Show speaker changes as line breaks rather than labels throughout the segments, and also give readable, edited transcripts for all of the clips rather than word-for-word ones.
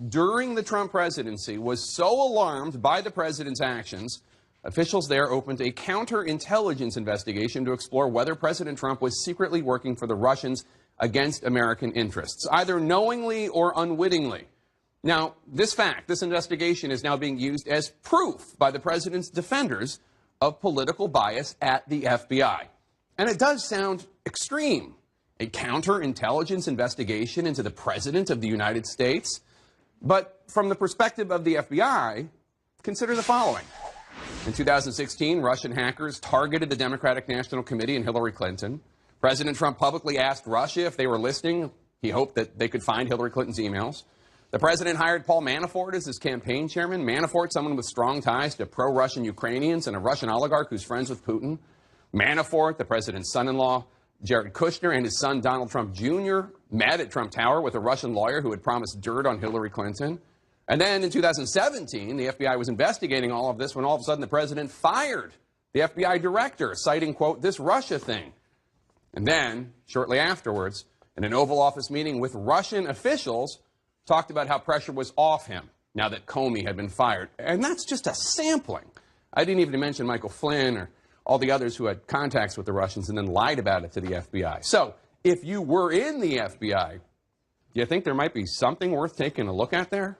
during the Trump presidency was so alarmed by the president's actions, officials there opened a counterintelligence investigation to explore whether President Trump was secretly working for the Russians against American interests, either knowingly or unwittingly. Now, this investigation is now being used as proof by the president's defenders of political bias at the FBI. And it does sound extreme. A counterintelligence investigation into the President of the United States. But from the perspective of the FBI, consider the following. In 2016, Russian hackers targeted the Democratic National Committee and Hillary Clinton. President Trump publicly asked Russia if they were listening. He hoped that they could find Hillary Clinton's emails. The president hired Paul Manafort as his campaign chairman. Manafort, someone with strong ties to pro-Russian Ukrainians and a Russian oligarch who's friends with Putin. Manafort, the president's son-in-law, Jared Kushner, and his son Donald Trump Jr. met at Trump Tower with a Russian lawyer who had promised dirt on Hillary Clinton. And then in 2017, the FBI was investigating all of this when all of a sudden the president fired the FBI director, citing, quote, this Russia thing. And then, shortly afterwards, in an Oval Office meeting with Russian officials, talked about how pressure was off him now that Comey had been fired. And that's just a sampling. I didn't even mention Michael Flynn or all the others who had contacts with the Russians and then lied about it to the FBI. So, if you were in the FBI, do you think there might be something worth taking a look at there?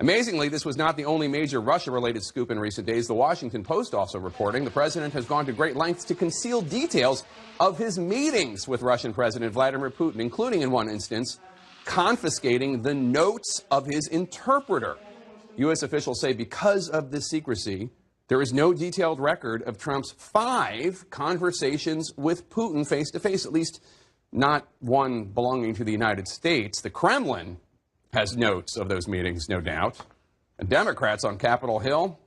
Amazingly, this was not the only major Russia-related scoop in recent days. The Washington Post also reporting the president has gone to great lengths to conceal details of his meetings with Russian President Vladimir Putin, including, in one instance, confiscating the notes of his interpreter. U.S. officials say because of this secrecy, there is no detailed record of Trump's 5 conversations with Putin face-to-face, at least not one belonging to the United States. The Kremlin has notes of those meetings, no doubt. And Democrats on Capitol Hill,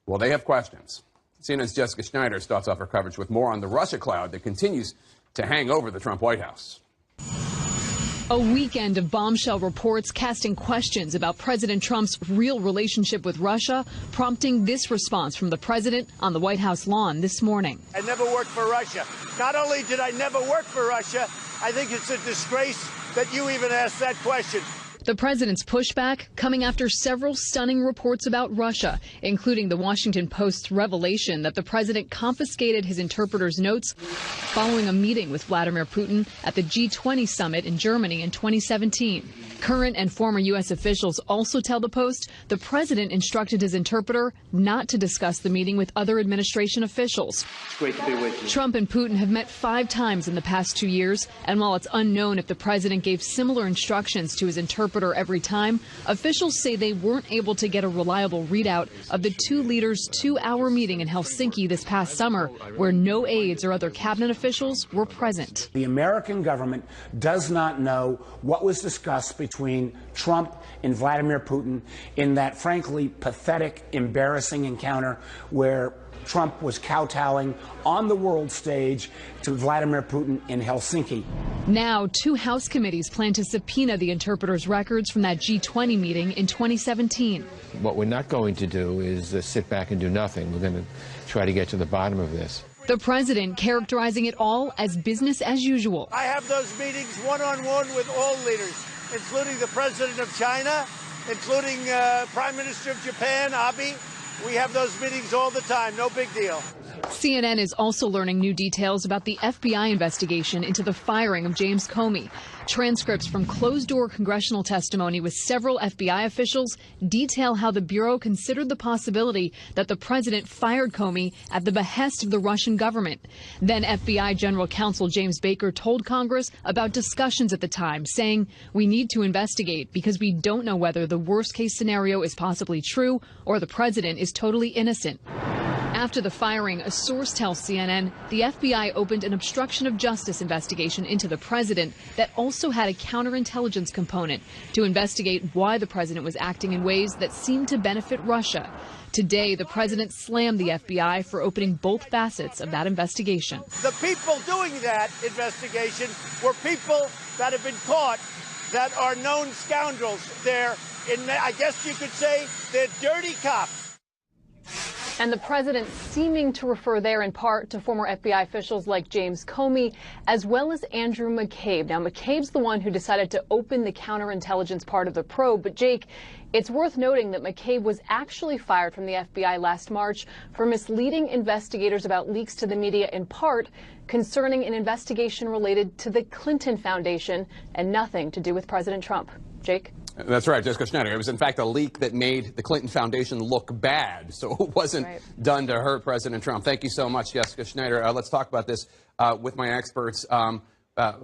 well, they have questions. CNN's Jessica Schneider starts off her coverage with more on the Russia cloud that continues to hang over the Trump White House.
A weekend of bombshell reports casting questions about President Trump's real relationship with Russia, prompting this response from the president on the White House lawn this morning.
I never worked for Russia. Not only did I never work for Russia, I think it's a disgrace that you even asked that question.
The president's pushback coming after several stunning reports about Russia, including the Washington Post's revelation that the president confiscated his interpreter's notes following a meeting with Vladimir Putin at the G20 summit in Germany in 2017. Current and former U.S. officials also tell the Post the president instructed his interpreter not to discuss the meeting with other administration officials.
It's great to be with you.
Trump and Putin have met 5 times in the past 2 years, and while it's unknown if the president gave similar instructions to his interpreter every time, officials say they weren't able to get a reliable readout of the 2 leaders' 2-hour meeting in Helsinki this past summer, where no aides or other cabinet officials were present.
The American government does not know what was discussed between Trump and Vladimir Putin in that frankly pathetic, embarrassing encounter where Trump was kowtowing on the world stage to Vladimir Putin in Helsinki.
Now, 2 House committees plan to subpoena the interpreter's records from that G20 meeting in 2017.
What we're not going to do is sit back and do nothing. We're going to try to get to the bottom of this.
The president characterizing it all as business as usual.
I have those meetings one-on-one with all leaders, including the president of China, including Prime Minister of Japan, Abe. We have those meetings all the time. No big deal.
CNN is also learning new details about the FBI investigation into the firing of James Comey. Transcripts from closed-door congressional testimony with several FBI officials detail how the Bureau considered the possibility that the president fired Comey at the behest of the Russian government. Then FBI General Counsel James Baker told Congress about discussions at the time, saying, "We need to investigate because we don't know whether the worst-case scenario is possibly true or the president is totally innocent." After the firing, a source tells CNN the FBI opened an obstruction of justice investigation into the president that also had a counterintelligence component to investigate why the president was acting in ways that seemed to benefit Russia. Today, the president slammed the FBI for opening both facets of that investigation.
The people doing that investigation were people that have been caught that are known scoundrels. I guess you could say they're dirty cops.
And the president seeming to refer there in part to former FBI officials like James Comey, as well as Andrew McCabe. Now, McCabe's the one who decided to open the counterintelligence part of the probe. But, Jake, it's worth noting that McCabe was actually fired from the FBI last March for misleading investigators about leaks to the media, in part concerning an investigation related to the Clinton Foundation and nothing to do with President Trump. Jake?
That's right, Jessica Schneider. It was, in fact, a leak that made the Clinton Foundation look bad, so it wasn't done to hurt President Trump. Thank you so much, Jessica Schneider. Let's talk about this with my experts.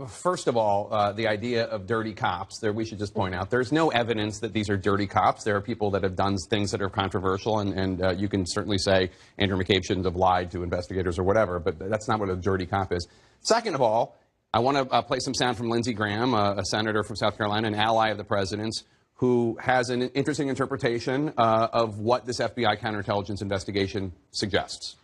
First of all, the idea of dirty cops, there we should just point out, there's no evidence that these are dirty cops. There are people that have done things that are controversial, and you can certainly say Andrew McCabe shouldn't have lied to investigators or whatever, but that's not what a dirty cop is. Second of all, I want to play some sound from Lindsey Graham, a senator from South Carolina, an ally of the president's, who has an interesting interpretation of what this FBI counterintelligence investigation suggests.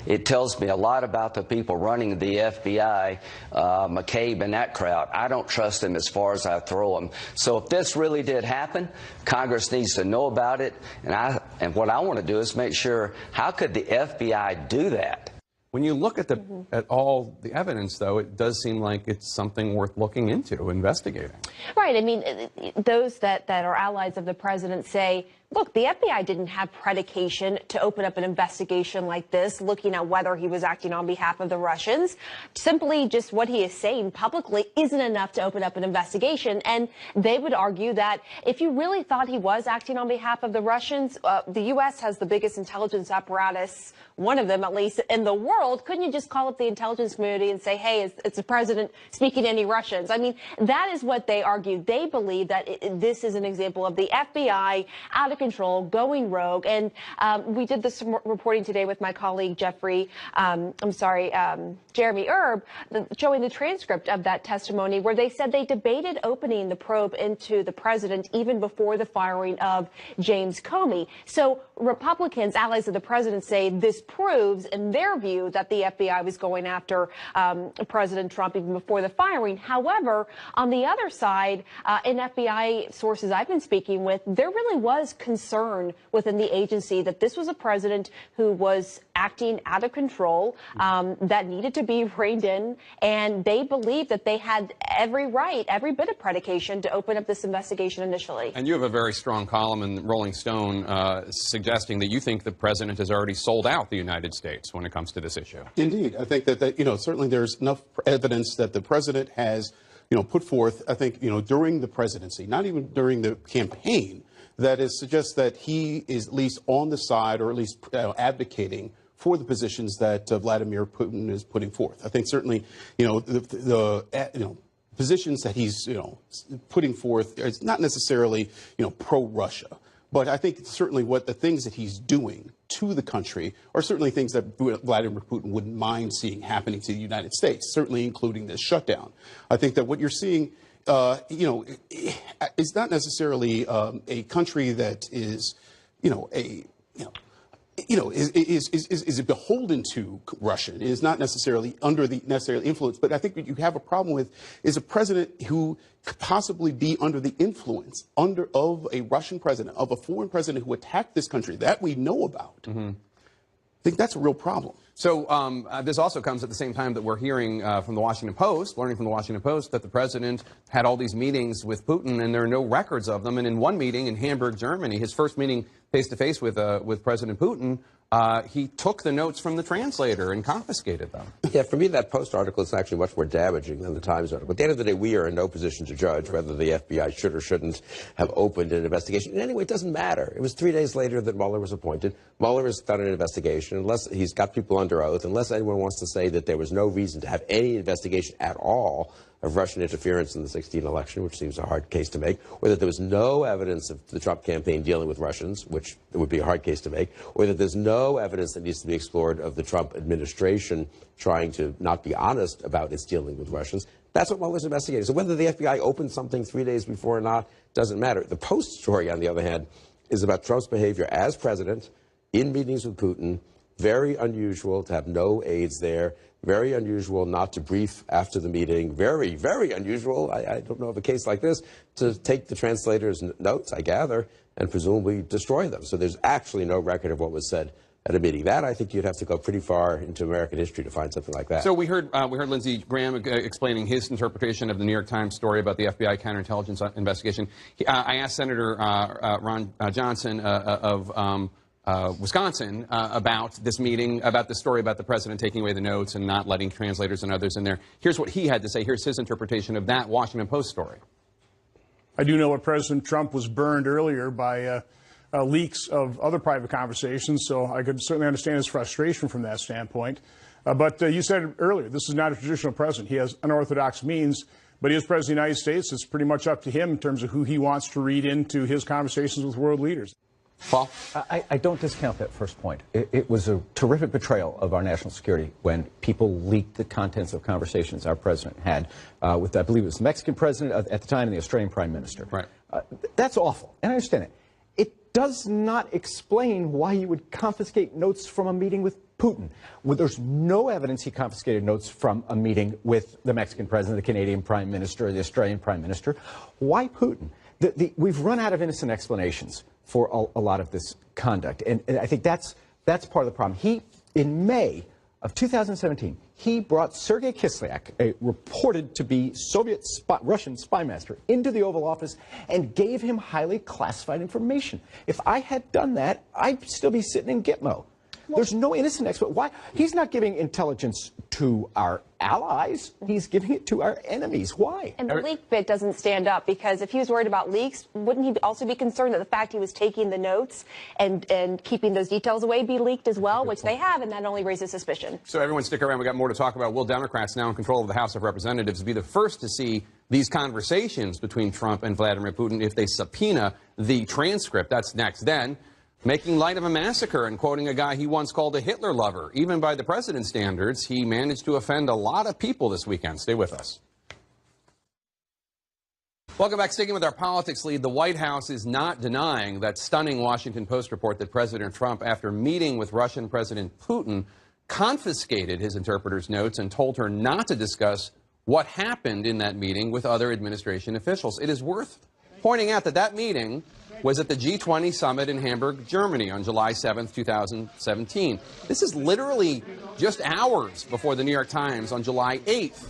It tells me a lot about the people running the FBI, McCabe and that crowd. I don't trust them as far as I throw them. So if this really did happen, Congress needs to know about it. And what I want to do is make sure, how could the FBI do that?
When you look at at all the evidence, though, it does seem like it's something worth looking into, investigating.
Right. I mean, those that are allies of the president say, look, the FBI didn't have predication to open up an investigation like this, looking at whether he was acting on behalf of the Russians. Simply just what he is saying publicly isn't enough to open up an investigation. And they would argue that if you really thought he was acting on behalf of the Russians, the U.S. has the biggest intelligence apparatus, one of them at least, in the world. Couldn't you just call up the intelligence community and say, hey, is the president speaking to any Russians? I mean, that is what they argue. They believe that this is an example of the FBI out of control, going rogue. And we did this reporting today with my colleague Jeremy Erb, showing the transcript of that testimony where they said they debated opening the probe into the president even before the firing of James Comey. So Republicans, allies of the president, say this proves, in their view, that the FBI was going after President Trump even before the firing. However, on the other side, in FBI sources I've been speaking with, there really was concern within the agency that this was a president who was acting out of control, that needed to be reined in, and they believed that they had every right, every bit of predication to open up this investigation initially.
And you have a very strong column in Rolling Stone suggesting that you think the president has already sold out the United States when it comes to this issue.
Indeed. I think that certainly there's enough evidence that the president has, put forth, I think, during the presidency, not even during the campaign, that is suggests that he is at least on the side, or at least advocating for the positions that Vladimir Putin is putting forth. I think certainly, the positions that he's, putting forth is not necessarily, pro-Russia. But I think certainly what the things that he's doing to the country are certainly things that Vladimir Putin wouldn't mind seeing happening to the United States, certainly including this shutdown. I think that what you're seeing, is not necessarily a country that is, is beholden to Russia. It is not necessarily under the necessary influence. But I think what you have a problem with is a president who could possibly be under the influence of a Russian president, of a foreign president who attacked this country that we know about. I think that's a real problem.
So this also comes at the same time that we're hearing from the Washington Post, learning from the Washington Post, that the president had all these meetings with Putin and there are no records of them. And in one meeting in Hamburg, Germany, his first meeting face-to-face with President Putin, he took the notes from the translator and confiscated them.
Yeah, for me, that Post article is actually much more damaging than the Times article. At the end of the day, we are in no position to judge whether the FBI should or shouldn't have opened an investigation. And anyway, it doesn't matter. It was 3 days later that Mueller was appointed. Mueller has done an investigation. Unless he's got people under oath, unless anyone wants to say that there was no reason to have any investigation at all of Russian interference in the 2016 election, which seems a hard case to make, or that there was no evidence of the Trump campaign dealing with Russians, which would be a hard case to make, or that there's no evidence that needs to be explored of the Trump administration trying to not be honest about its dealing with Russians. That's what Mueller's investigating. So whether the FBI opened something 3 days before or not doesn't matter. The Post story, on the other hand, is about Trump's behavior as president in meetings with Putin Very unusual to have no aides there. Very unusual not to brief after the meeting. Very, very unusual, I don't know of a case like this, to take the translator's notes, I gather, and presumably destroy them. So there's actually no record of what was said at a meeting. That, I think you'd have to go pretty far into American history to find something like that.
So we heard Lindsey Graham explaining his interpretation of the New York Times story about the FBI counterintelligence investigation. I asked Senator Ron Johnson of Wisconsin about this meeting, about the story about the president taking away the notes and not letting translators and others in there. Here's what he had to say. Here's his interpretation of that Washington Post story.
I do know that President Trump was burned earlier by leaks of other private conversations, so I could certainly understand his frustration from that standpoint. But you said earlier, this is not a traditional president. He has unorthodox means, but he is president of the United States. It's pretty much up to him in terms of who he wants to read into his conversations with world leaders.
Paul?
I don't discount that first point. It was a terrific betrayal of our national security when people leaked the contents of conversations our president had with, I believe it was the Mexican president at the time and the Australian prime minister.
Right.
That's awful, and I understand it. It does not explain why you would confiscate notes from a meeting with Putin. Well, there's no evidence he confiscated notes from a meeting with the Mexican president, the Canadian prime minister, or the Australian prime minister. Why Putin? We've run out of innocent explanations for a lot of this conduct, and I think that's part of the problem. In May of 2017, he brought Sergei Kislyak, a reported to be Russian spy master, into the Oval Office and gave him highly classified information. If I had done that, I'd still be sitting in Gitmo. There's no innocent expert. Why? He's not giving intelligence to our allies. He's giving it to our enemies. Why?
And the leak bit doesn't stand up, because if he was worried about leaks, wouldn't he also be concerned that the fact he was taking the notes and keeping those details away be leaked as well, which they have, and that only raises suspicion.
So everyone stick around. We've got more to talk about. Will Democrats, now in control of the House of Representatives, be the first to see these conversations between Trump and Vladimir Putin if they subpoena the transcript? That's next. Then, making light of a massacre and quoting a guy he once called a Hitler lover. Even by the president's standards, he managed to offend a lot of people this weekend. Stay with us. Welcome back. Sticking with our politics lead, the White House is not denying that stunning Washington Post report that President Trump, after meeting with Russian President Putin, confiscated his interpreter's notes and told her not to discuss what happened in that meeting with other administration officials. It is worth pointing out that that meeting was at the G20 summit in Hamburg, Germany on July 7th, 2017. This is literally just hours before the New York Times on July 8th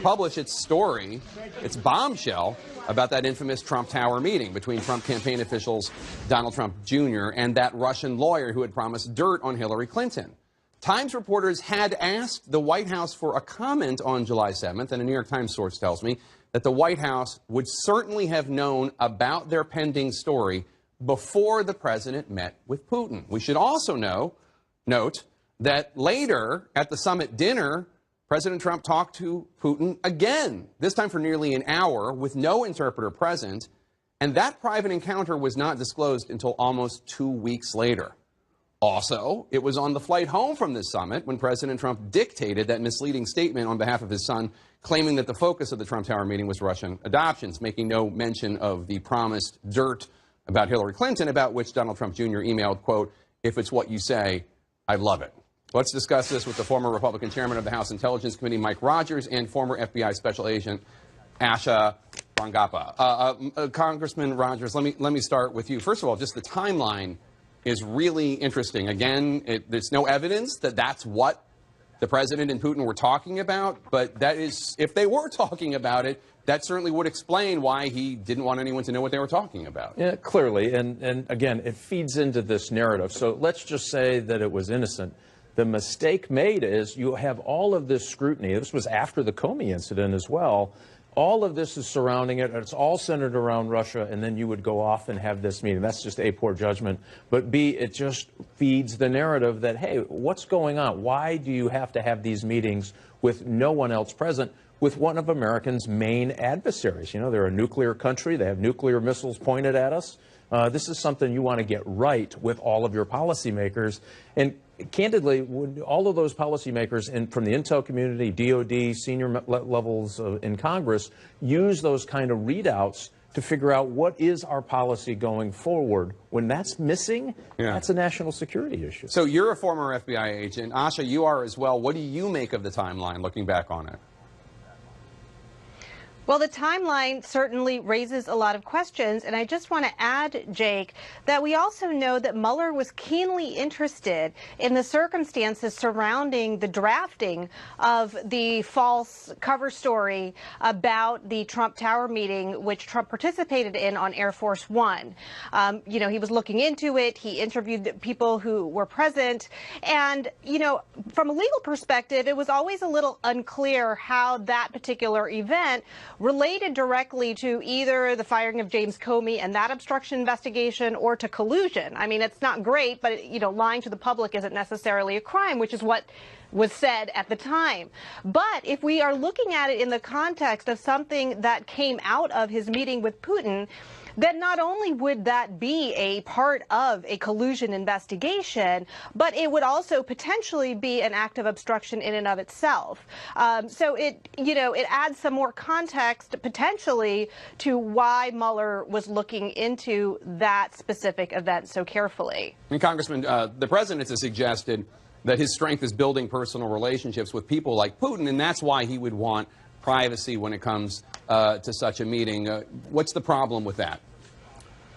published its story, its bombshell, about that infamous Trump Tower meeting between Trump campaign officials Donald Trump Jr. and that Russian lawyer who had promised dirt on Hillary Clinton. Times reporters had asked the White House for a comment on July 7th, and a New York Times source tells me that the White House would certainly have known about their pending story before the president met with Putin. We should also note that later at the summit dinner, President Trump talked to Putin again, this time for nearly an hour with no interpreter present, and that private encounter was not disclosed until almost 2 weeks later. Also, it was on the flight home from this summit when President Trump dictated that misleading statement on behalf of his son, claiming that the focus of the Trump Tower meeting was Russian adoptions, making no mention of the promised dirt about Hillary Clinton, about which Donald Trump Jr. emailed, quote, "If it's what you say, I love it." Let's discuss this with the former Republican chairman of the House Intelligence Committee, Mike Rogers, and former FBI Special Agent Asha Rangappa. Congressman Rogers, let me start with you. First of all, just the timeline is really interesting. Again, there's no evidence that that's what the president and Putin were talking about, but that is, if they were talking about it, that certainly would explain why he didn't want anyone to know what they were talking about.
Yeah, clearly, and again, it feeds into this narrative. So let's just say that it was innocent. The mistake made is you have all of this scrutiny. This was after the Comey incident as well. All of this is surrounding it. It's all centered around Russia, and then you would go off and have this meeting. That's just A, poor judgment. But B, it just feeds the narrative that, hey, what's going on? Why do you have to have these meetings with no one else present, with one of America's main adversaries? You know, they're a nuclear country. They have nuclear missiles pointed at us. This is something you want to get right with all of your policymakers. And candidly, would all of those policymakers from the intel community, DOD, senior levels in Congress, use those kind of readouts to figure out what is our policy going forward. When that's missing, that's a national security issue.
So you're a former FBI agent. Asha, you are as well. What do you make of the timeline looking back on it?
Well, the timeline certainly raises a lot of questions, and I just want to add, Jake, that we also know that Mueller was keenly interested in the circumstances surrounding the drafting of the false cover story about the Trump Tower meeting, which Trump participated in on Air Force One. You know, he was looking into it. He interviewed the people who were present, and, you know, from a legal perspective, it was always a little unclear how that particular event related directly to either the firing of James Comey and that obstruction investigation or to collusion. I mean, it's not great, but, you know, lying to the public isn't necessarily a crime, which is what was said at the time. But if we are looking at it in the context of something that came out of his meeting with Putin, then not only would that be a part of a collusion investigation, but it would also potentially be an act of obstruction in and of itself. So it, you know, it adds some more context potentially to why Mueller was looking into that specific event so carefully.
And Congressman, the president has suggested that his strength is building personal relationships with people like Putin, and that's why he would want privacy when it comes to such a meeting. What's the problem with that?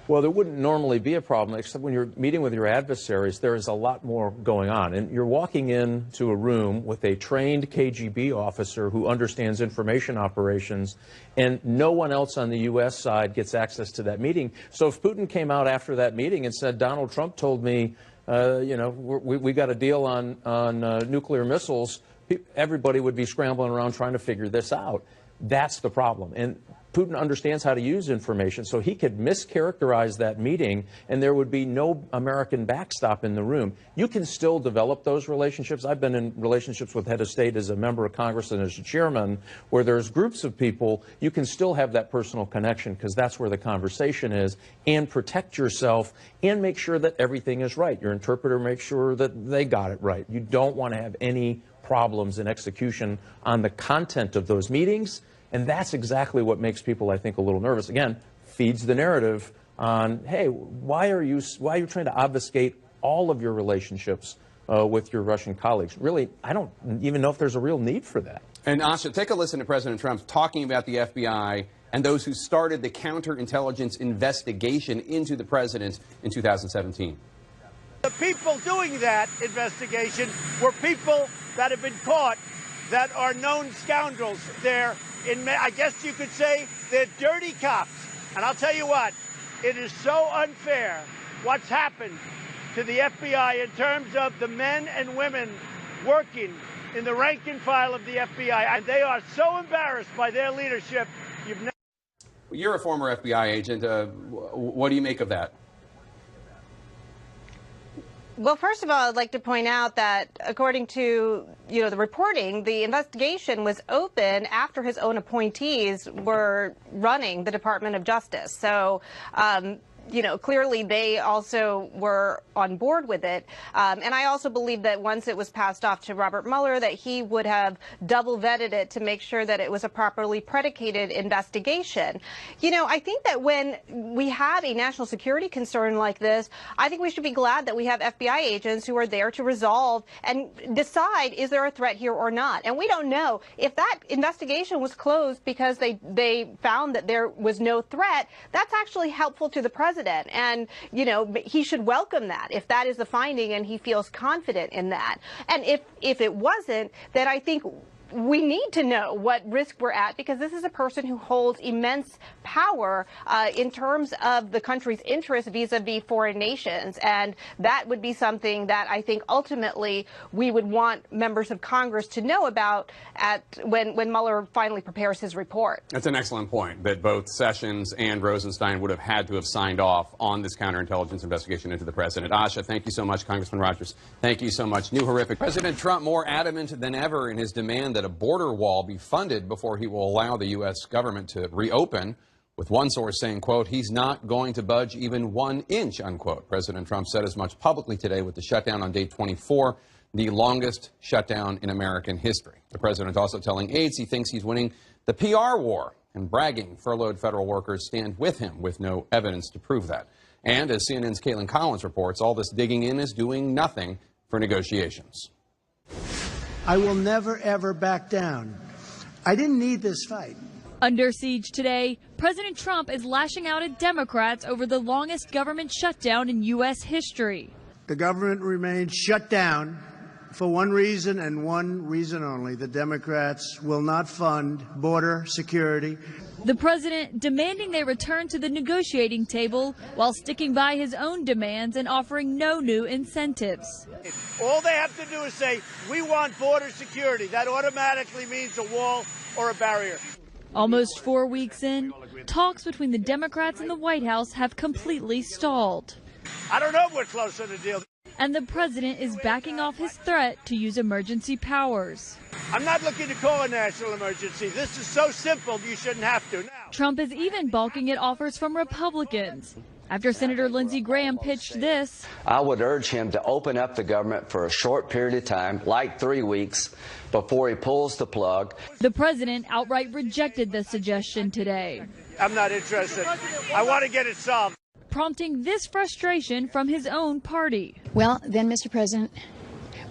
Well, there wouldn't normally be a problem, except when you're meeting with your adversaries, there is a lot more going on. And you're walking into a room with a trained KGB officer who understands information operations, and no one else on the U.S. side gets access to that meeting. So if Putin came out after that meeting and said, Donald Trump told me, you know, we got a deal on nuclear missiles, everybody would be scrambling around trying to figure this out. That's the problem. And Putin understands how to use information, so he could mischaracterize that meeting, and there would be no American backstop in the room. You can still develop those relationships. I've been in relationships with head of state as a member of Congress and as a chairman, where there's groups of people. You can still have that personal connection because that's where the conversation is, and protect yourself and make sure that everything is right. Your interpreter makes sure that they got it right. You don't want to have any problems in execution on the content of those meetings. And that's exactly what makes people, I think, a little nervous. Again, feeds the narrative on, hey, why are you trying to obfuscate all of your relationships with your Russian colleagues? Really, I don't even know if there's a real need for that.
And Asha, take a listen to President Trump talking about the FBI and those who started the counterintelligence investigation into the president in 2017.
The people doing that investigation were people that have been caught that are known scoundrels. I guess you could say they're dirty cops. And I'll tell you what, it is so unfair what's happened to the FBI in terms of the men and women working in the rank and file of the FBI. And they are so embarrassed by their leadership.
You're a former FBI agent. What do you make of that?
Well, first of all, I'd like to point out that according to, the reporting, the investigation was open after his own appointees were running the Department of Justice. So, clearly they also were on board with it. And I also believe that once it was passed off to Robert Mueller, that he would have double vetted it to make sure that it was a properly predicated investigation. I think that when we have a national security concern like this, I think we should be glad that we have FBI agents who are there to resolve and decide, is there a threat here or not? And we don't know. If that investigation was closed because they found that there was no threat, that's actually helpful to the president. And, he should welcome that if that is the finding and he feels confident in that. And if it wasn't, then I think we need to know what risk we're at, because this is a person who holds immense power in terms of the country's interests vis-a-vis foreign nations. And that would be something that I think ultimately we would want members of Congress to know about when Mueller finally prepares his report.
That's an excellent point, that both Sessions and Rosenstein would have had to have signed off on this counterintelligence investigation into the president. Asha, thank you so much. Congressman Rogers, thank you so much. New horrific. President Trump more adamant than ever in his demand that a border wall be funded before he will allow the U.S. government to reopen, with one source saying, quote, he's not going to budge even 1 inch, unquote. President Trump said as much publicly today with the shutdown on day 24, the longest shutdown in American history. The president also telling aides he thinks he's winning the PR war and bragging furloughed federal workers stand with him with no evidence to prove that. And as CNN's Caitlin Collins reports, all this digging in is doing nothing for negotiations.
I will never, ever back down. I didn't need this fight.
Under siege today, President Trump is lashing out at Democrats over the longest government shutdown in U.S. history.
The government remains shut down for one reason and one reason only. The Democrats will not fund border security.
The president demanding they return to the negotiating table while sticking by his own demands and offering no new incentives.
All they have to do is say, we want border security. That automatically means a wall or a barrier.
Almost 4 weeks in, talks between the Democrats and the White House have completely stalled.
I don't know if we're close to the deal.
And the president is backing off his threat to use emergency powers.
I'm not looking to call a national emergency. This is so simple, you shouldn't have to now.
Trump is even balking at offers from Republicans. After Senator Lindsey Graham pitched this,
I would urge him to open up the government for a short period of time, like 3 weeks, before he pulls the plug.
The president outright rejected the suggestion today.
I'm not interested. I want to get it solved.
Prompting this frustration from his own party.
Well, then, Mr. President,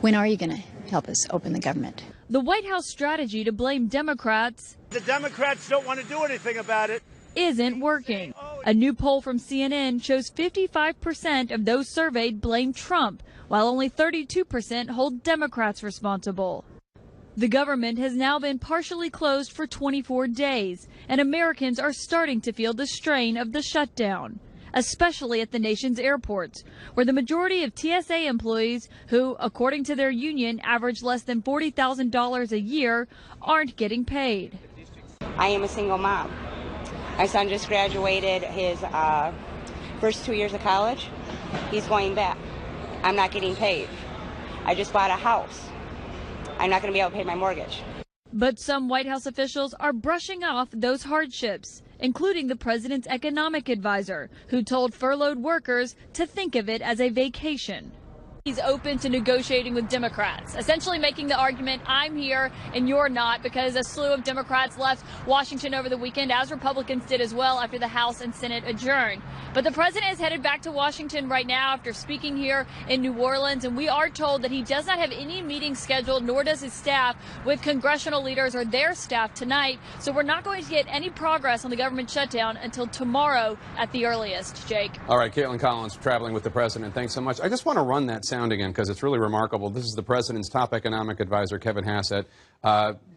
when are you going to help us open the government?
The White House strategy to blame Democrats.
The Democrats don't want to do anything about it.
Isn't working. A new poll from CNN shows 55% of those surveyed blame Trump, while only 32% hold Democrats responsible. The government has now been partially closed for 24 days, and Americans are starting to feel the strain of the shutdown, especially at the nation's airports, where the majority of TSA employees who, according to their union, average less than $40,000 a year, aren't getting paid.
I am a single mom. My son just graduated his first 2 years of college. He's going back. I'm not getting paid. I just bought a house. I'm not going to be able to pay my mortgage.
But some White House officials are brushing off those hardships, including the president's economic advisor, who told furloughed workers to think of it as a vacation. He's open to negotiating with Democrats, essentially making the argument, I'm here and you're not, because a slew of Democrats left Washington over the weekend, as Republicans did as well after the House and Senate adjourned. But the president is headed back to Washington right now after speaking here in New Orleans, and we are told that he does not have any meetings scheduled, nor does his staff, with congressional leaders or their staff tonight. So we're not going to get any progress on the government shutdown until tomorrow at the earliest. Jake.
All right, Caitlin Collins traveling with the president. Thanks so much. I just want to run that sound again because it's really remarkable. This is the president's top economic advisor, Kevin Hassett,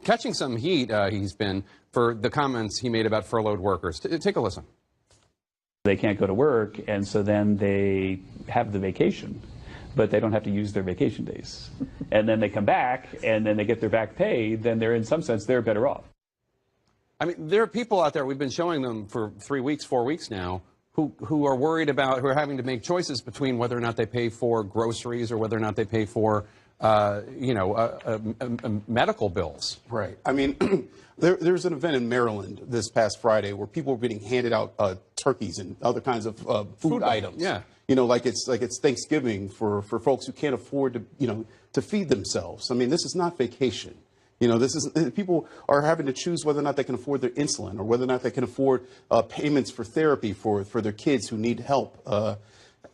catching some heat he's been for the comments he made about furloughed workers. Take a listen.
They can't go to work, and so then they have the vacation, but they don't have to use their vacation days. And then they come back, and then they get their back pay, then they're, in some sense, they're better off.
I mean, there are people out there, we've been showing them for 3 weeks, 4 weeks now, who are worried about, who are having to make choices between whether or not they pay for groceries or whether or not they pay for, medical bills.
Right. I mean, there was an event in Maryland this past Friday where people were getting handed out turkeys and other kinds of food items.
Yeah.
You know, like it's Thanksgiving for folks who can't afford to, to feed themselves. I mean, this is not vacation. You know, people are having to choose whether or not they can afford their insulin or whether or not they can afford payments for therapy for their kids who need help.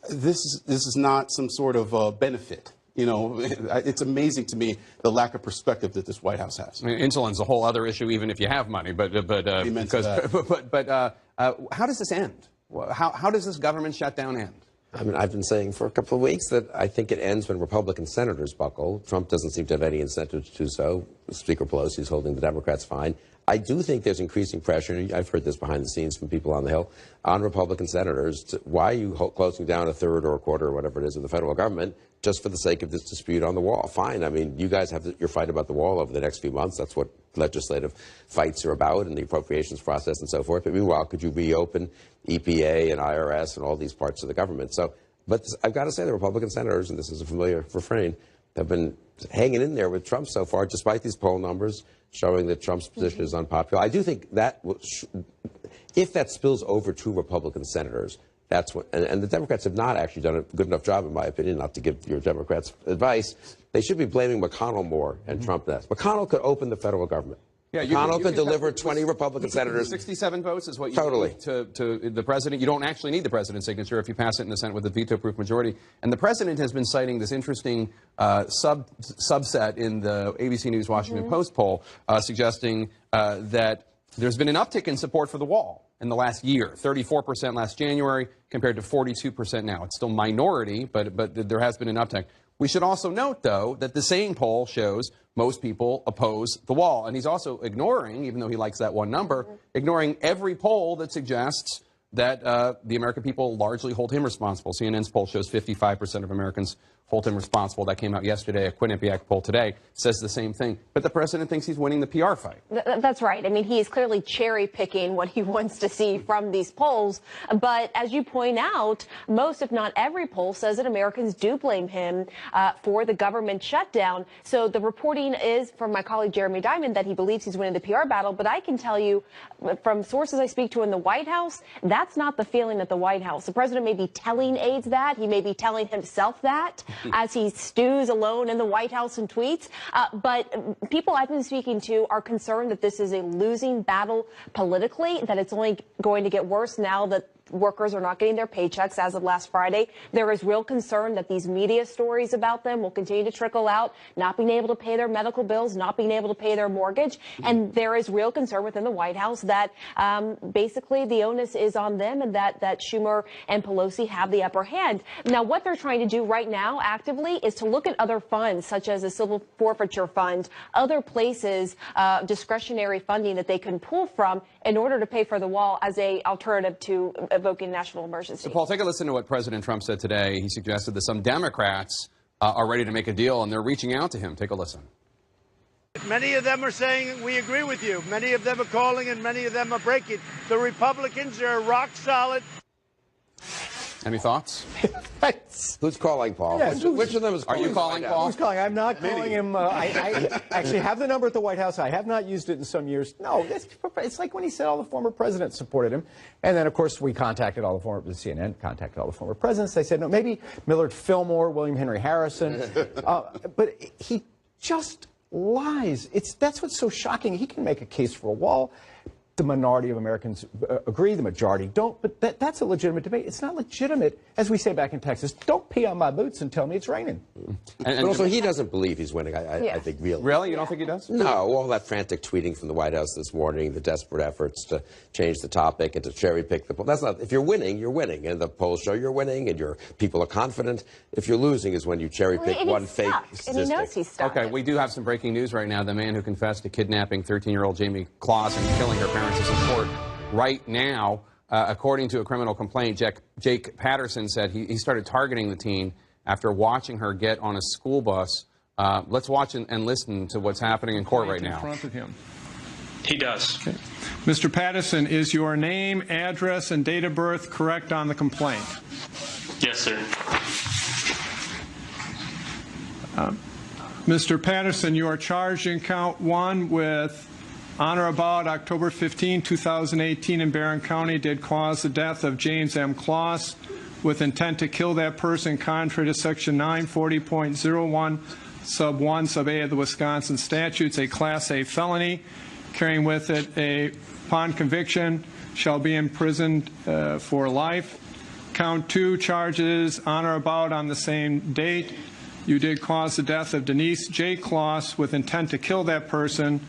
This is not some sort of benefit. You know, it's amazing to me the lack of perspective that this White House has.
I mean, insulin's a whole other issue, even if you have money. But how does this end? How does this government shutdown end?
I mean, I've been saying for a couple of weeks that I think it ends when Republican senators buckle. Trump doesn't seem to have any incentive to do so. Speaker Pelosi is holding the Democrats fine. I do think there's increasing pressure, and I've heard this behind the scenes from people on the Hill, on Republican senators. Why are you closing down a third or a quarter or whatever it is of the federal government just for the sake of this dispute on the wall? Fine. I mean, you guys have your fight about the wall over the next few months. That's what legislative fights are about and the appropriations process and so forth. But meanwhile, could you reopen EPA and IRS and all these parts of the government? But I've got to say the Republican senators, and this is a familiar refrain, have been hanging in there with Trump so far, despite these poll numbers showing that Trump's position is unpopular. I do think that if that spills over to Republican senators, that's what, and the Democrats have not actually done a good enough job, in my opinion, not to give your Democrats advice. They should be blaming McConnell more and Trump less. McConnell could open the federal government.
Yeah,
McConnell can deliver 20 Republican senators.
67 votes is what you
Totally.
need to the president. You don't actually need the president's signature if you pass it in the Senate with a veto-proof majority. And the president has been citing this interesting subset in the ABC News Washington Post poll, suggesting that there's been an uptick in support for the wall in the last year, 34% last January compared to 42% now. It's still minority, but there has been an uptick. We should also note, though, that the same poll shows most people oppose the wall. And he's also ignoring, even though he likes that one number, ignoring every poll that suggests that the American people largely hold him responsible. CNN's poll shows 55% of Americans hold him responsible. That came out yesterday. A Quinnipiac poll today says the same thing. But the president thinks he's winning the PR fight.
That's right. I mean, he is clearly cherry picking what he wants to see from these polls. But as you point out, most, if not every poll says that Americans do blame him for the government shutdown. So the reporting is from my colleague Jeremy Diamond that he believes he's winning the PR battle. But I can tell you from sources I speak to in the White House, that's not the feeling at the White House. The president may be telling aides that. He may be telling himself that as he stews alone in the White House and tweets. But people I've been speaking to are concerned that this is a losing battle politically, that it's only going to get worse now that workers are not getting their paychecks as of last Friday. There is real concern that these media stories about them will continue to trickle out, not being able to pay their medical bills, not being able to pay their mortgage. And there is real concern within the White House that basically the onus is on them and that Schumer and Pelosi have the upper hand. Now, what they're trying to do right now actively is to look at other funds, such as a civil forfeiture fund, other places, discretionary funding that they can pull from in order to pay for the wall as a alternative to evoking national emergency.
So, Paul, take a listen to what President Trump said today. He suggested that some Democrats are ready to make a deal, and they're reaching out to him. Take a listen.
Many of them are saying, we agree with you. Many of them are calling, and many of them are breaking. The Republicans are rock solid.
Any thoughts?
Who's calling, Paul?
Yeah,
which of them is calling?
Are you calling, Paul?
Who's calling? I'm not calling him. I actually have the number at the White House. I have not used it in some years. No, it's like when he said all the former presidents supported him. And then, of course, we contacted all the CNN contacted all the former presidents. They said, no, maybe Millard Fillmore, William Henry Harrison. But he just lies. That's what's so shocking. He can make a case for a wall. The minority of Americans agree, the majority don't, but that's a legitimate debate. It's not legitimate, as we say back in Texas, don't pee on my boots and tell me it's raining.
But also, he doesn't believe he's winning, I think, really.
Really? You don't think he does?
No, all that frantic tweeting from the White House this morning, the desperate efforts to change the topic and to cherry pick the poll. That's not, if you're winning, you're winning. And the polls show you're winning and your people are confident. If you're losing is when you cherry pick one fake statistic.
And he knows he's stuck.
Okay, we do have some breaking news right now. The man who confessed to kidnapping 13-year-old Jamie Kloss and killing her parents is in court right now. According to a criminal complaint, Jake Patterson said he started targeting the teen after watching her get on a school bus. Let's watch and listen to what's happening in court right now.
In front of him.
He does.
Okay. Mr. Patterson, is your name, address, and date of birth correct on the complaint?
Yes, sir.
Mr. Patterson, you are charged in count 1 with on or about October 15, 2018 in Barron County did cause the death of James M. Kloss with intent to kill that person contrary to Section 940.01 sub 1 sub A of the Wisconsin statutes, a Class A felony, carrying with it upon conviction shall be imprisoned for life. Count 2 charges on or about on the same date. You did cause the death of Denise J. Kloss with intent to kill that person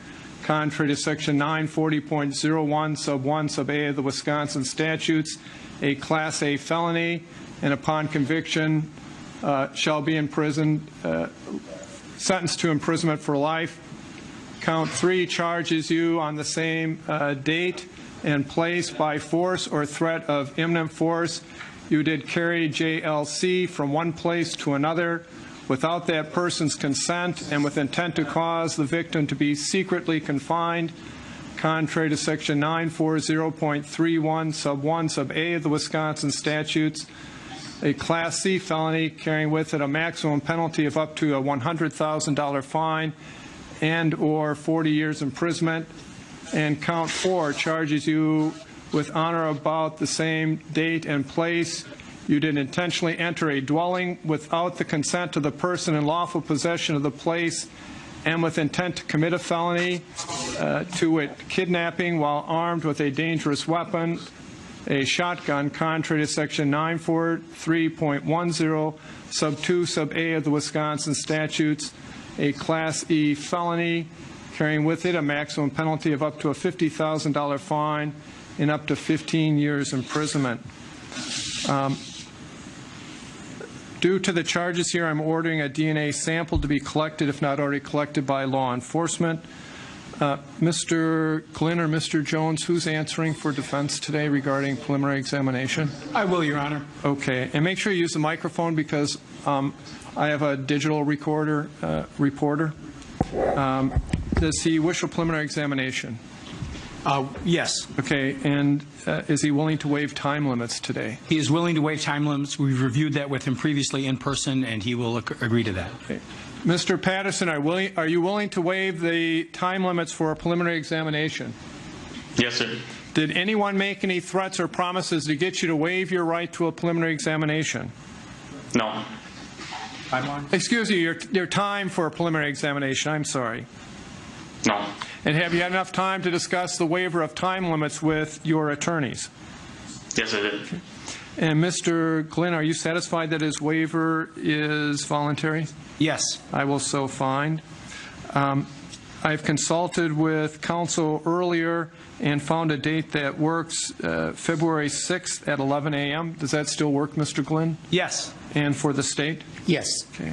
contrary to Section 940.01 sub 1 sub A of the Wisconsin statutes, a Class A felony, and upon conviction shall be imprisoned, sentenced to imprisonment for life. Count 3 charges you on the same date and place by force or threat of imminent force. You did carry JLC from one place to another without that person's consent and with intent to cause the victim to be secretly confined, contrary to Section 940.31 sub 1 sub A of the Wisconsin statutes, a Class C felony carrying with it a maximum penalty of up to a $100,000 fine and or 40 years imprisonment. And count 4 charges you with on or about the same date and place. You did intentionally enter a dwelling without the consent of the person in lawful possession of the place and with intent to commit a felony, to wit, kidnapping while armed with a dangerous weapon, a shotgun, contrary to Section 943.10, sub 2, sub A of the Wisconsin statutes, a Class E felony, carrying with it a maximum penalty of up to a $50,000 fine and up to 15 years imprisonment. Due to the charges here, I'm ordering a DNA sample to be collected, if not already collected, by law enforcement. Mr. Glynn or Mr. Jones, who's answering for defense today regarding preliminary examination?
I will, Your Honor.
Okay, and make sure you use the microphone because I have a digital reporter. Does he wish a preliminary examination?
Yes.
Okay, and is he willing to waive time limits today?
He is willing to waive time limits. We've reviewed that with him previously in person, and he will agree to that.
Okay. Mr. Patterson, are you willing to waive the time limits for a preliminary examination?
Yes, sir.
Did anyone make any threats or promises to get you to waive your right to a preliminary examination?
No.
Excuse me, your time for a preliminary examination, I'm sorry.
No.
And have you had enough time to discuss the waiver of time limits with your attorneys?
Yes, I did.
Okay. And Mr. Glynn, are you satisfied that his waiver is voluntary?
Yes.
I will so find. I've consulted with counsel earlier and found a date that works, February 6th at 11 a.m. Does that still work, Mr. Glynn?
Yes.
And for the state?
Yes.
Okay.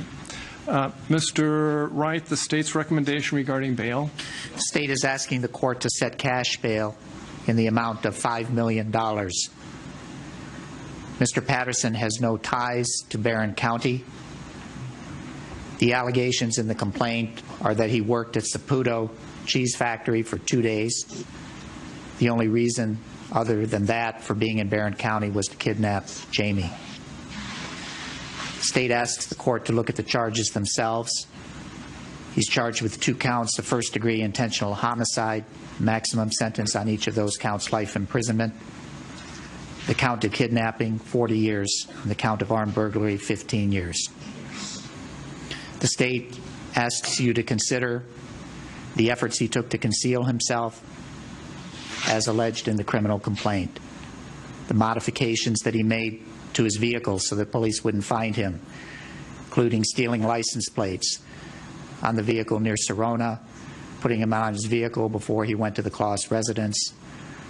Mr. Wright, the state's recommendation regarding bail?
The state is asking the court to set cash bail in the amount of $5 million. Mr. Patterson has no ties to Barron County. The allegations in the complaint are that he worked at Saputo Cheese Factory for 2 days. The only reason other than that for being in Barron County was to kidnap Jamie. The state asks the court to look at the charges themselves. He's charged with 2 counts of first-degree intentional homicide, maximum sentence on each of those counts, life imprisonment. The count of kidnapping, 40 years, and the count of armed burglary, 15 years. The state asks you to consider the efforts he took to conceal himself as alleged in the criminal complaint, the modifications that he made to his vehicle so that police wouldn't find him, including stealing license plates on the vehicle near Serona, putting him on his vehicle before he went to the Claus residence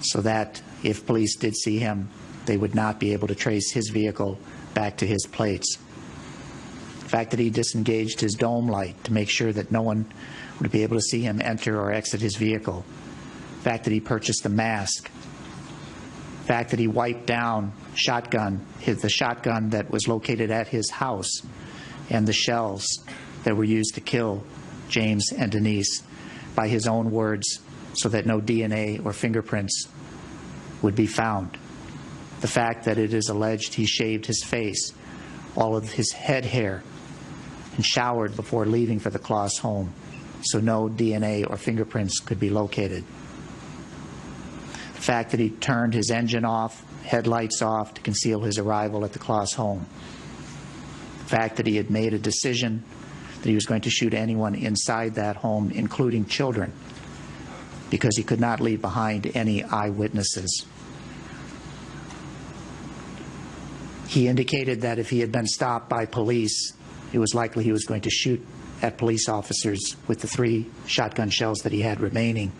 so that if police did see him, they would not be able to trace his vehicle back to his plates. The fact that he disengaged his dome light to make sure that no one would be able to see him enter or exit his vehicle. The fact that he purchased a mask. The fact that he wiped down the shotgun that was located at his house and the shells that were used to kill James and Denise by his own words so that no DNA or fingerprints would be found. The fact that it is alleged he shaved his face, all of his head hair, and showered before leaving for the Claus home so no DNA or fingerprints could be located. The fact that he turned his engine off, headlights off to conceal his arrival at the Claus home. The fact that he had made a decision that he was going to shoot anyone inside that home, including children, because he could not leave behind any eyewitnesses. He indicated that if he had been stopped by police, it was likely he was going to shoot at police officers with the 3 shotgun shells that he had remaining.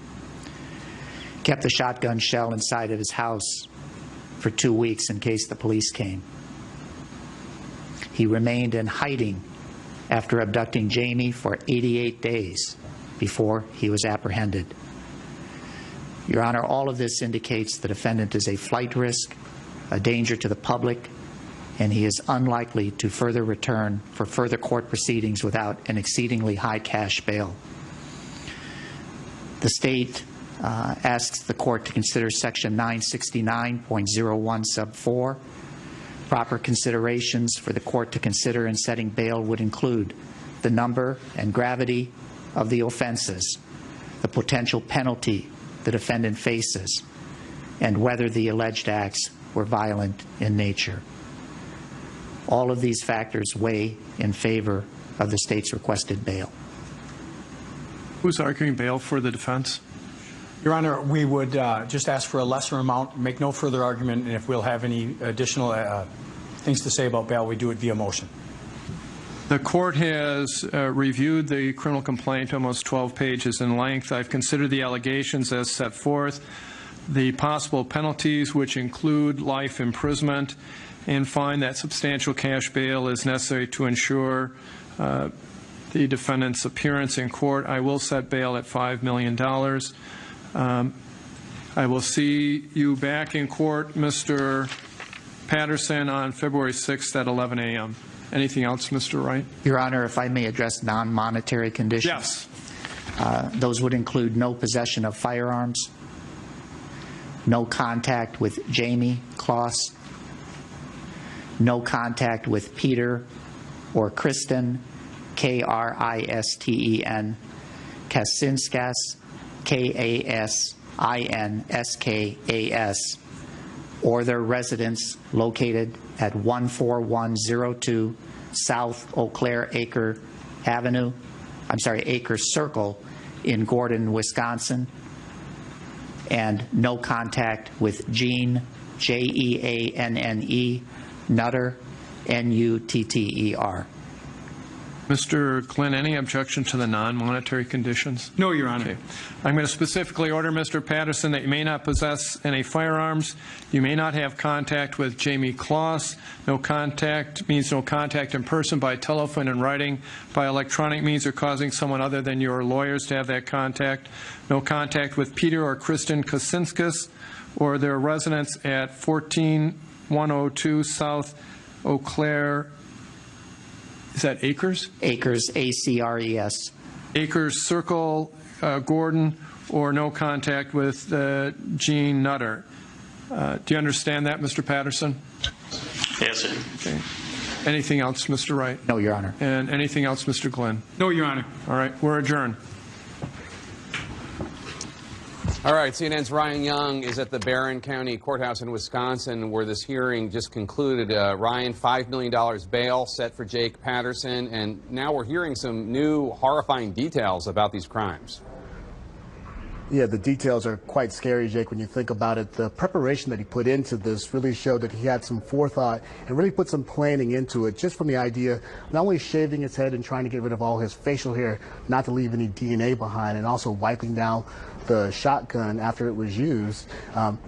He kept the shotgun shell inside of his house for 2 weeks in case the police came. He remained in hiding after abducting Jamie for 88 days before he was apprehended. Your Honor, all of this indicates the defendant is a flight risk, a danger to the public, and he is unlikely to further return for further court proceedings without an exceedingly high cash bail. The state asks the court to consider Section 969.01 sub 4. Proper considerations for the court to consider in setting bail would include the number and gravity of the offenses, the potential penalty the defendant faces, and whether the alleged acts were violent in nature. All of these factors weigh in favor of the state's requested bail.
Who's arguing bail for the defense?
Your Honor, we would just ask for a lesser amount, make no further argument, and if we'll have any additional things to say about bail, we do it via motion.
The court has reviewed the criminal complaint, almost 12 pages in length. I've considered the allegations as set forth, the possible penalties, which include life imprisonment, and find that substantial cash bail is necessary to ensure the defendant's appearance in court. I will set bail at $5 million. I will see you back in court, Mr. Patterson, on February 6th at 11 a.m. Anything else, Mr. Wright?
Your Honor, if I may address non-monetary conditions.
Yes.
Those would include no possession of firearms, no contact with Jamie Kloss, no contact with Peter or Kristen, Kristen, Kasinskas, Kasinskas, or their residence located at 14102 South Eau Claire Acre Circle in Gordon, Wisconsin, and no contact with Jeanne, Jeanne, Nutter, Nutter.
Mr. Glenn, any objection to the non-monetary conditions?
No, Your Honor.
Okay. I'm going to specifically order, Mr. Patterson, that you may not possess any firearms. You may not have contact with Jamie Kloss. No contact means no contact in person, by telephone and writing, by electronic means, or causing someone other than your lawyers to have that contact. No contact with Peter or Kristen Kasinskas or their residence at 14102 South Eau Claire. Is that Acres?
Acres, A-C-R-E-S.
Acres Circle, Gordon, or no contact with Jeanne Nutter. Do you understand that, Mr. Patterson?
Yes, sir.
Okay. Anything else, Mr. Wright?
No, Your Honor.
And anything else, Mr. Glenn?
No, Your Honor.
All right, we're adjourned.
All right, CNN's Ryan Young is at the Barron County Courthouse in Wisconsin, where this hearing just concluded. Ryan, $5 million bail set for Jake Patterson, and now we're hearing some new horrifying details about these crimes.
Yeah, the details are quite scary, Jake, when you think about it. The preparation that he put into this really showed that he had some forethought and really put some planning into it, just from the idea not only shaving his head and trying to get rid of all his facial hair, not to leave any DNA behind, and also wiping down the shotgun after it was used.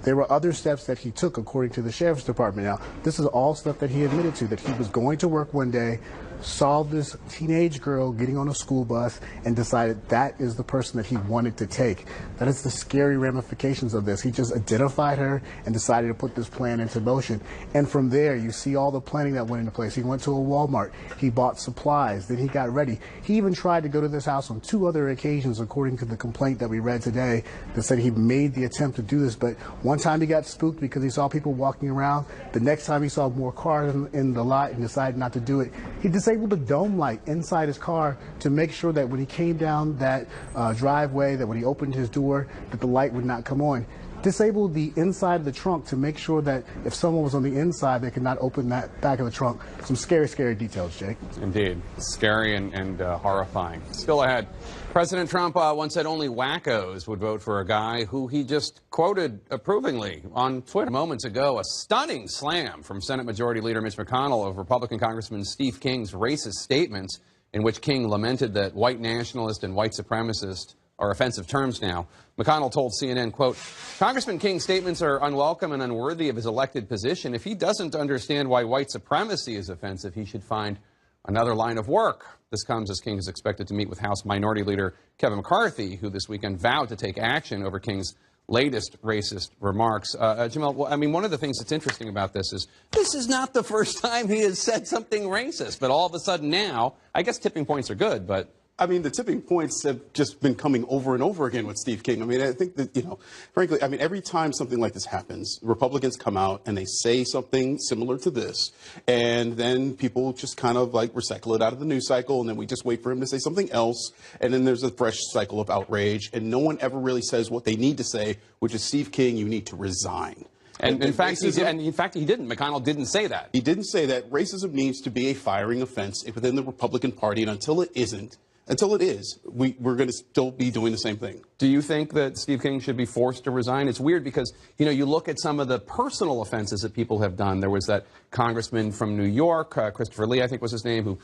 There were other steps that he took, according to the Sheriff's Department. Now, this is all stuff that he admitted to, that he was going to work one day, saw this teenage girl getting on a school bus, and decided that is the person that he wanted to take. That is the scary ramifications of this. He just identified her and decided to put this plan into motion. And from there, you see all the planning that went into place. He went to a Walmart. He bought supplies. Then he got ready. He even tried to go to this house on 2 other occasions, according to the complaint that we read today, that said he made the attempt to do this. But one time he got spooked because he saw people walking around. The next time he saw more cars in the lot and decided not to do it. He disabled the dome light inside his car to make sure that when he came down that driveway, that when he opened his door, that the light would not come on. Disabled the inside of the trunk to make sure that if someone was on the inside, they could not open that back of the trunk. Some scary, scary details, Jake.
Indeed. Scary and horrifying. Still ahead. President Trump once said only wackos would vote for a guy who he just quoted approvingly on Twitter moments ago. A stunning slam from Senate Majority Leader Mitch McConnell of Republican Congressman Steve King's racist statements, in which King lamented that white nationalist and white supremacist are offensive terms now. McConnell told CNN, quote, Congressman King's statements are unwelcome and unworthy of his elected position. If he doesn't understand why white supremacy is offensive, he should find another line of work. This comes as King is expected to meet with House Minority Leader Kevin McCarthy, who this weekend vowed to take action over King's latest racist remarks. Jamel, I mean, one of the things that's interesting about this is not the first time he has said something racist, but all of a sudden now, I guess tipping points are good, but
I mean, the tipping points have just been coming over and over again with Steve King. I mean, I think that, frankly, I mean, every time something like this happens, Republicans come out and they say something similar to this, and then people just kind of like recycle it out of the news cycle, and then we just wait for him to say something else, and then there's a fresh cycle of outrage, and no one ever really says what they need to say, which is, Steve King, you need to resign.
And in fact, he didn't. McConnell didn't say that.
He didn't say that. Racism needs to be a firing offense within the Republican Party, and until it isn't, until it is, we're going to still be doing the same thing.
Do you think that Steve King should be forced to resign? It's weird because, you know, you look at some of the personal offenses that people have done. There was that congressman from New York, Christopher Lee, I think was his name, who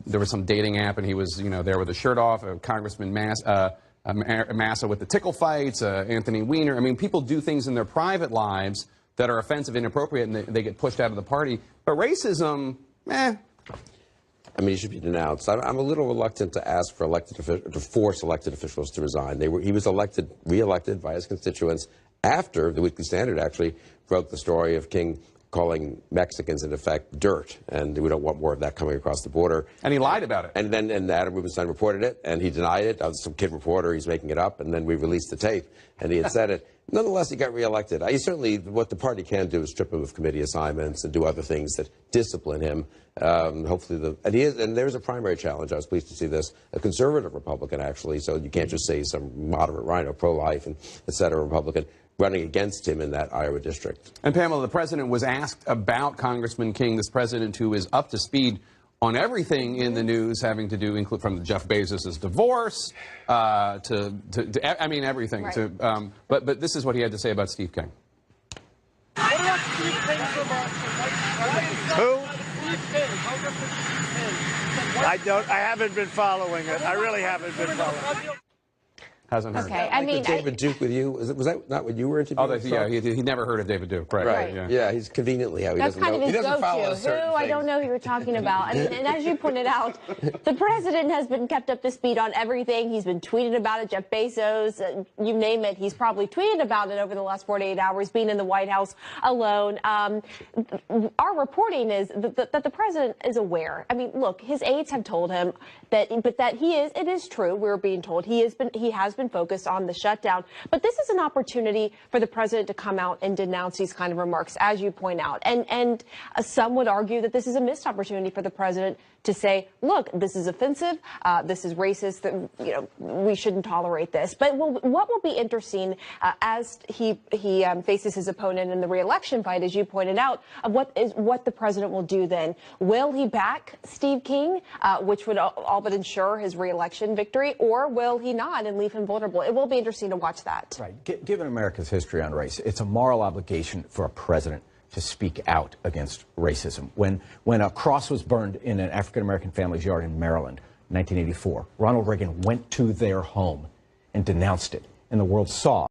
there was some dating app and he was, you know, there with a shirt off, Congressman Massa with the tickle fights, Anthony Weiner. I mean, people do things in their private lives that are offensive, inappropriate, and they get pushed out of the party. But racism,
I mean, he should be denounced. I'm a little reluctant to ask for to force elected officials to resign. He was re-elected by his constituents after the Weekly Standard actually broke the story of King calling Mexicans, in effect, dirt, and we don't want more of that coming across the border.
And he lied about it.
And then Adam Rubenstein reported it, and he denied it. Some kid reporter, he's making it up, and then we released the tape, and he had said it. Nonetheless, he got reelected. Certainly, what the party can do is strip him of committee assignments and do other things that discipline him. Hopefully, and there's a primary challenge. I was pleased to see this, a conservative Republican, actually, so you can't just say some moderate rhino, pro-life, and et cetera, Republican, running against him in that Iowa district.
And Pamela, the president was asked about Congressman King, this president who is up to speed on everything in the news having to do, from Jeff Bezos' divorce I mean, everything.
Right.
But this is what he had to say about Steve King.
What about Steve King from Who? Steve King. How different I haven't been following it. I really haven't been following it.
Hasn't heard.
Okay, I mean,
David Duke with you. Was that not what you were interviewing?
Yeah, he never heard of David Duke. Right.
Yeah, he's conveniently how he
That's
doesn't
kind
know.
of his
He doesn't follow
go-to.
certain
Who? I
things.
don't know who you're talking about. I mean, and as you pointed out, the president has been kept up to speed on everything. He's been tweeting about it. Jeff Bezos, you name it, he's probably tweeted about it over the last 48 hours, being in the White House alone. Our reporting is that the president is aware. I mean, look, his aides have told him that it is true. We're being told he has been focused on the shutdown. But this is an opportunity for the president to come out and denounce these kind of remarks, as you point out. And some would argue that this is a missed opportunity for the president to say, look, this is offensive, this is racist, that, you know, we shouldn't tolerate this. But what will be interesting as he faces his opponent in the re-election fight, as you pointed out, of what the president will do then. Will he back Steve King, which would all but ensure his re-election victory, or will he not and leave him vulnerable? It will be interesting to watch that.
Right. Given America's history on race, it's a moral obligation for a president to speak out against racism. When a cross was burned in an African-American family's yard in Maryland in 1984, Ronald Reagan went to their home and denounced it, and the world saw